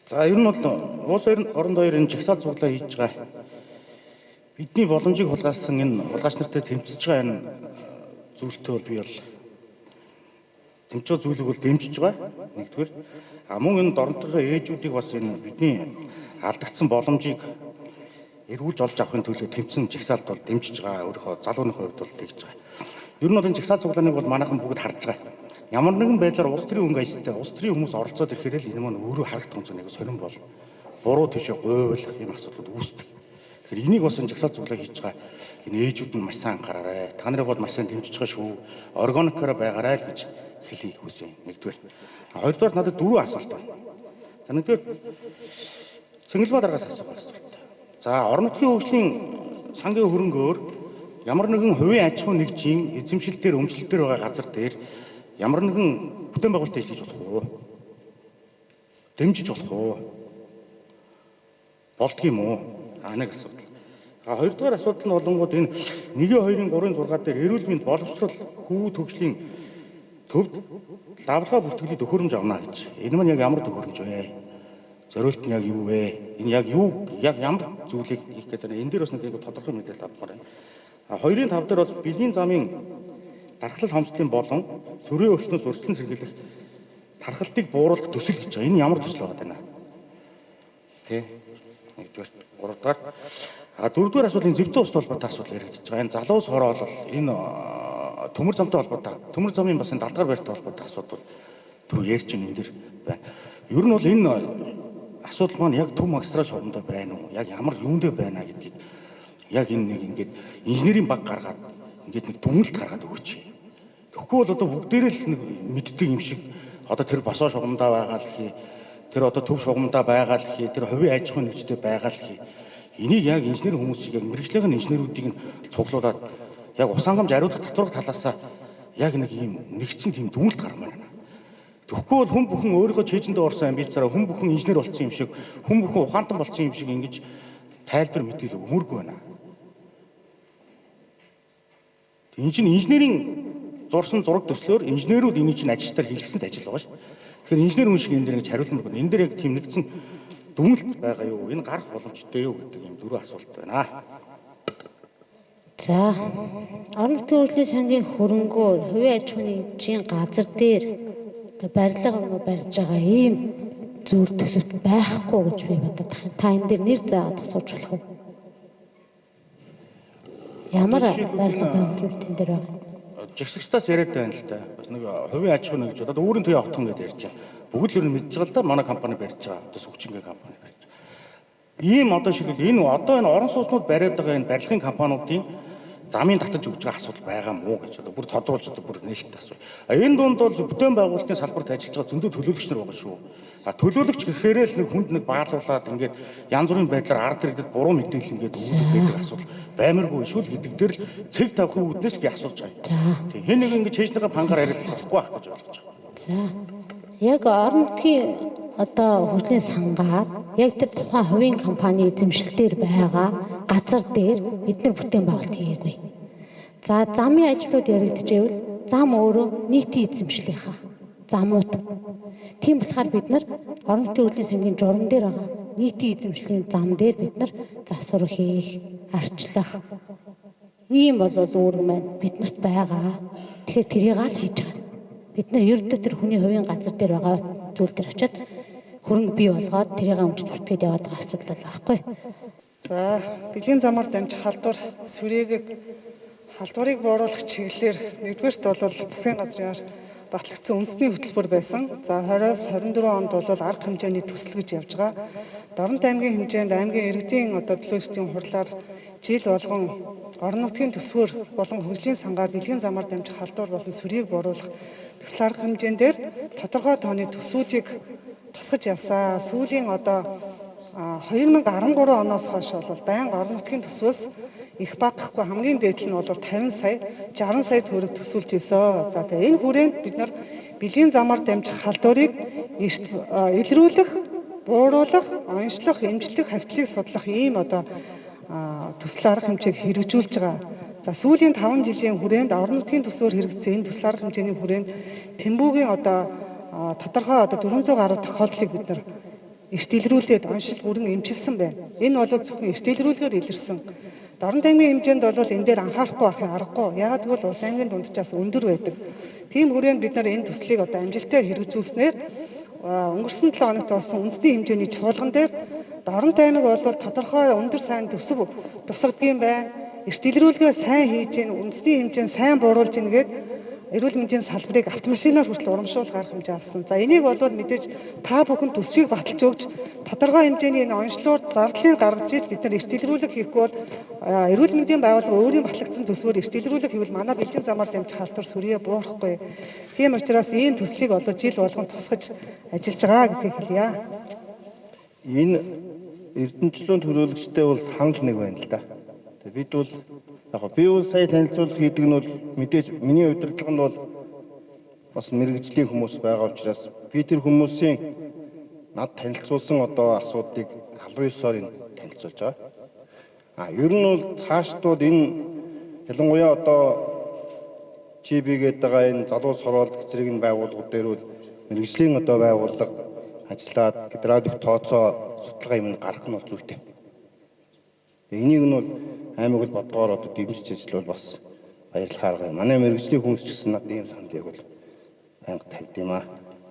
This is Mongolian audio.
За ер нь бол улс орон даяар энэ жагсаал зурлаа хийж байгаа. Бидний боломжийг хулгайлсан энэ хулгайч нартай тэмцэж байгаа энэ зүйлтэй бол би бол тэмцэх зүйлийг бол дэмжиж байгаа. Нэгдүгээр мөн энэ дорнотойгоо ээжүүдийг бас энэ бидний алдагдсан боломжийг эргүүлж олж авахын төлөө тэмцэн жагсаалд бол дэмжиж байгаа. Өөрийнхөө залууны хувьд бол тэгж байгаа. Ер нь бол энэ жагсаал цуглааныг бол манайхан бүгд харж байгаа. Ямар нэгэн байдлаар улс төрийн өнгө аястай улс төрийн хүмүүс оролцоод ирэхээр л энэ маань өөрөө харагдах нэг сонирн бол буруу тийшээ гуйлах юм асуудлууд үүсдэг. Тэгэхээр энийг бас энэ жагсаал цуглаа хийж байгаа энэ ээжүүд нь маш сайн анхаараарай. Та нарыг бол маш сайн дэмжиж байгаа шүү. Органикоор байгаарай л гэж хэлье хүсье. Нэгдүгээр. Хоёрдугаар надад дөрвөн асуулт байна. За нэгдүгээр Цэнгэлбаа дараагаас асуух асуулт. За орон нутгийн хөгжлийн сангийн хөрөнгөөр ямар нэгэн хувийн аж ахуйн нэгжийн эзэмшилтээр өмчлөлтээр байгаа газар дээр ямар нэгэн бүтээн байгуулалт хийж болох уу? Дэмжиж болох уу? Болдгийм үү? Нэг асуудал. Хоёрдугаар асуудал нь болонгууд энэ 1-2-ын 3-6 дээр эрүүл мэнд боловсрол хүү төгслийн төвд лавлгаа бүртгэлийг төхөөрөмж авна гэж. Энэ маань яг ямар төхөөрөмж вэ? Зориулт нь яг юу вэ? Энэ яг ямар зүйлийг хийх гэдэг нь энэ дээр бас нэг тодорхой мэдээлэл авах байна. 2-5 дээр бол бэлгийн замын дархлал хомсдлын болон сүрийн өрснөөс өрсөлдөн сэргийлэх тархалтыг бууруулах төсөл гэж байгаа. Энэ ямар төсөл байгаа вэ? Тэ. Нэгдүгээр, гуравдугаар. Дөрөвдүгээр асуудлын зэвдэн ус холбоотой асуудал яригдчихэж байгаа. Энэ залуус хороо бол энэ төмөр замтай холбоотой, төмөр замын бас энэ далдгаар байртай холбоотой асуудал түрүү ярьж байгаа энэ дэр байна. Ер нь бол энэ асуудал маань яг төв магистраль шугамдаа байна уу? Яг ямар юундэ байна гэдгийг яг энэ нэг ингээд инженерийн баг гаргаад ингээд нэг дүгнэлт гаргаад өгөөч. Тэгэхгүй бол одоо бүгдээрээ л нэг мэддэг юм шиг одоо тэр босоо шугамдаа байгаа л хий, тэр одоо төв шугамдаа байгаа л хий, тэр хувийн аж ахуйн нэгжтэй байгаа л хий. Энийг яг инженер хүмүүсийг яг мэрэгжлийн инженерүүдийг нь цуглуулад яг ус хангамж ариутгах татварх талаасаа яг нэг ийм нэгдсэн тийм дүгнэлт гаргамаар байна. Тэгэхгүй бол хүн бүхэн өөрийнхөө чэйжэндээ орсон амбицаараа хүн бүхэн инженер болсон юм шиг, хүн бүхэн ухаантан болсон юм шиг ингэж тайлбар мэдээлэл өгмөргүй байна. Энэ чинь инженерийн зурсан зураг төслөөр инженерүүд энийг чинь ажилтаар хийлгэсэнд ажил байгаа шүү. Тэгэхээр инженер хүн шиг энэ дээр ингэж хариулмаар байна. Энэ дээр яг тийм нэгдсэн дүгнэлт байгаа юу? Энэ гарах боломжтой юу гэдэг юм дөрвөн асуулт байна. За орон нутгийн хөгжлийн сангийн хөрөнгөөр хувийн аж ахуйн нэгжийн газар дээр барилга барьж байгаа ийм зүйл төсөвт байхгүй гэж би бодод байна. Та энэ дээр нэр заагаад асууж болох уу? Ямар барилга байгуулалт тэн дээр байна? Жигсагчдаас яриад байна л да. Бас нэг хувийн аж ахуйн нэгж одоо өөрийн туяа автхан гэдээ ярьж байгаа. Бүгд л ер нь мэдж байгаа л да. Манай компани барьж байгаа. Одоо Сүгчингээ компани барьж байгаа. Ийм одоо шилбэл энэ орон сууцнууд бариад байгаа энэ барилгын компаниудын замын татаж өгж байгаа асуудал байгаа мó гэж одоо бүр тодруулж одоо бүр нээлттэй асуу. Энэ дунд бол бүтээн байгуулалтын салбарт ажиллаж байгаа зөндөө төлөөлөгч нар байгаа шүү. Төлөөлөгч гэхээр л нэг хүнд нэг баалуулаад ингээд янз бүрийн байдлаар ард иргэдэд буруу мэдээлэл ингээд өгдөг байдаг асуудал баймиргүй шүү л гэдэг дээр л цэг тавхын үүднээс би асууж байгаа. Тийм хэн нэг ингээд чэйжнийхээ пангаар яриад болохгүй байх гэж ойлгож байгаа. За яг орон нутгийн одоо хөгжлийн сангаар яг тэр тухайн хувийн компани эзэмшилтээр байгаа газар дээр бид нар бүтээн байгуулалт хийгээгүй. За замын ажлууд яригдчихвэл зам өөрөө нийтийн эзэмшлийнхаа замууд. Тийм болохоор бид нар орон нутгийн хөгжлийн сангийн журам дээр байгаа нийтийн эзэмшлийн зам дээр бид нар засвар хийх, арчлах ийм бол үүрэг маань биднэрт байгаа. Тэгэхээр тэрийг л хийж байгаа. Бид нар ердөө тэр хүний хувийн газар дээр байгаа зүйл дээр очиад хөрөнгө бий болгоод тэрийг өмчт бүртгээд яваад байгаа асуудал бол байхгүй. За бэлгийн замаар дамжих халдварыг бууруулах чиглэлээр нэгдүгээрт бол засгийн газрын батлагдсан үндэсний хөтөлбөр байсан. За 20-24 онд бол арга хэмжээний төсөл гэж явж байгаа. Дорнот аймгийн хэмжээнд аймгийн иргэдийн төлөөлөлтийн хурлаар жил болгон орон нутгийн төсвөр болон хөгжлийн сангаар бэлгийн замаар дамжих халдвар болон сүрийг бууруулах төсөл арга хэмжээндээр тодорхой тооны төсвүүдийг тусгаж явсан. Сүүлийн 2013 оноос хойш бол байнга орон нутгийн төсвөөс их багхгүй хамгийн дээд нь бол 50 сая 60 сая төгрөг төсвөлж ийсэн. За тэгээ энэ хүрээнд бид нар бэлгийн замаар дамжих халдварыг илрүүлэх, бууруулах, онцлох, эмчлэх, хавьтлыг судлах ийм төсөл арга хэмжээг хэрэгжүүлж байгаа. За сүүлийн 5 жилийн хүрээнд орон нутгийн төсвөөр хэрэгжсэн энэ төсөл арга хэмжээний хүрээнд Тэмбүүгийн тодорхой 400 гаруй тохиолдлыг бид нар эрт илрүүлээд оншил бүрэн эмчилсэн байна. Энэ бол зөвхөн эрт илрүүлгээр илэрсэн. Дорн аймгийн хэмжээнд бол энэ дээр анхаарахгүй байх нь аргагүй. Яагаад гэвэл улс аймгийн дунджаас өндөр байдаг. Тийм хүрээнд бид нар энэ төслийг одоо амжилттай хэрэгжүүлснээр өнгөрсөн 7 хоногт болсон үндэсний хэмжээний чуулган дээр Дорн аймаг бол тодорхой өндөр сайн төсөв тусгадгийн байна. Эрт илрүүлгээ сайн хийж гин, үндэсний хэмжээнд сайн бууруулж гин гээд эрүүл мэндийн салбарыг автомашинаар хүртэл урамшуулах арга хэмжээ авсан. За энийг бол мэдээж та бүхэн төсвийг баталж өгч тодорхой хэмжээний энэ онцлогоор зардлыг гаргаж иж бид нар эрт илрүүлэг хийхгүй бол эрүүл мэндийн байгууллага өөрийн батлагдсан төсвөөр эрт илрүүлэг хийвэл манай бэлгийн замаар дамжих халдвар сүрье буурахгүй. Тийм учраас ийм төслийг жил болгон тусгаж ажиллаж байгаа гэдгийг хэлье. Энэ эрдэнэчлэн төлөөлөгчтэй бол санал нэг байна л да. Бид бол би бол сая танилцуулга хийдэг нь бол мэдээж миний удирдлага нь бол бас мэрэгжлийн хүмүүс байгаа учраас би тэр хүмүүсийн над танилцуулсан асуудлыг 19-оор танилцуулж байгаа. Ер нь бол цаашдууд энэ ялангуяа ЧБ гэдэг энэ залуу соролт зэрэг энэ байгууллагууд дээр бол мэрэгжлийн байгууллага ажиллаад гидравлик тооцоо судалгаа юм гаргах нь бол зүйтэй. Энийг нь бол аймаг бодгоор дэмжиж ажиллавал бас баярлахаар. Манай мэрэгжлийн хүмүүс ч гэсэн надад ийм саналыг бол байнга тавьд юм аа.